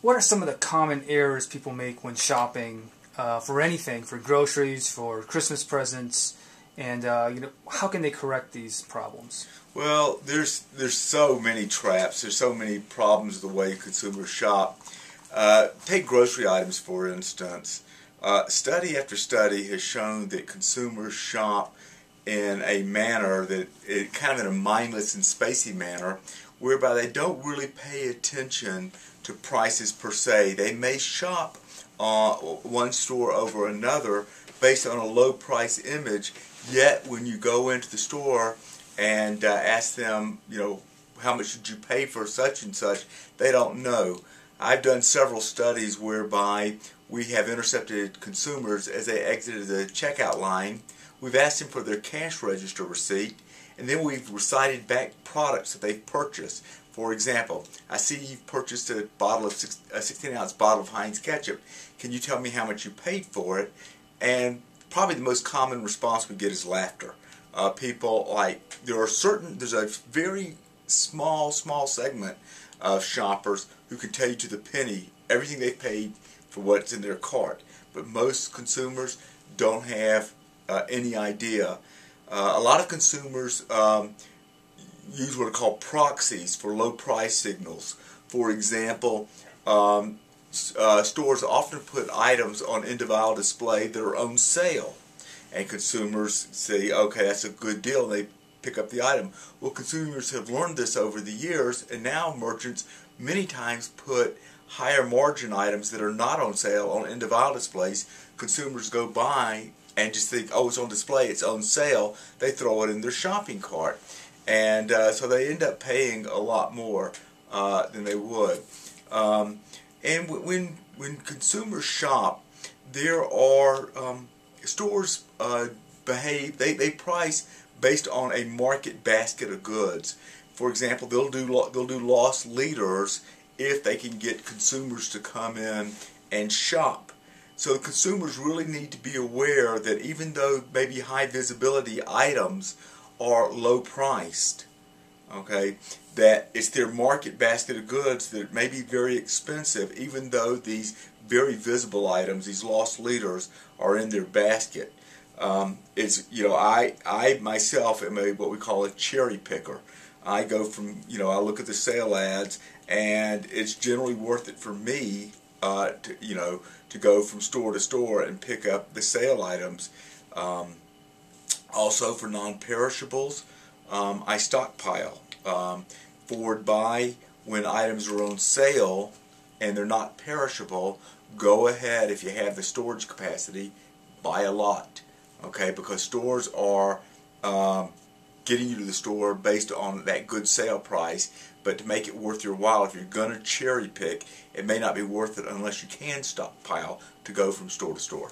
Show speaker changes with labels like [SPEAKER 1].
[SPEAKER 1] what are some of the common errors people make when shopping for anything, for groceries, for Christmas presents, and how can they correct these problems?
[SPEAKER 2] Well, there's so many traps. There's so many problems with the way consumers shop. Take grocery items, for instance. Study after study has shown that consumers shop in a manner that, kind of in a mindless and spacey manner, whereby they don't really pay attention to prices per se. They may shop one store over another based on a low price image, yet when you go into the store and ask them, how much did you pay for such and such, they don't know. I've done several studies whereby we have intercepted consumers as they exited the checkout line. We've asked them for their cash register receipt, and then we've recited back products that they've purchased. For example, I see you've purchased a 16-ounce bottle of Heinz ketchup. Can you tell me how much you paid for it? And probably the most common response we get is laughter. People there's a very small segment of shoppers who can tell you to the penny everything they paid for what's in their cart. But most consumers don't have any idea. A lot of consumers use what are called proxies for low price signals. For example, stores often put items on individual display that are on sale, and consumers say, okay, that's a good deal, and they pick up the item. Well, consumers have learned this over the years, and now merchants many times put higher margin items that are not on sale on individual displays. Consumers go by and just think, oh, it's on display, it's on sale. They throw it in their shopping cart, and so they end up paying a lot more than they would. And when consumers shop, there are stores behave. They price based on a market basket of goods. For example, they'll do loss leaders if they can get consumers to come in and shop. So consumers really need to be aware that even though maybe high visibility items are low priced, okay, that it's their market basket of goods that may be very expensive, even though these very visible items, these loss leaders, are in their basket. I myself am what we call a cherry picker. I go from, I look at the sale ads, and it's generally worth it for me to go from store to store and pick up the sale items. Also for non-perishables, I stockpile. Forward buy when items are on sale and they're not perishable. Go ahead, if you have the storage capacity, buy a lot. Okay, because stores are getting you to the store based on that good sale price, but to make it worth your while, if you're going to cherry pick, it may not be worth it unless you can stockpile to go from store to store.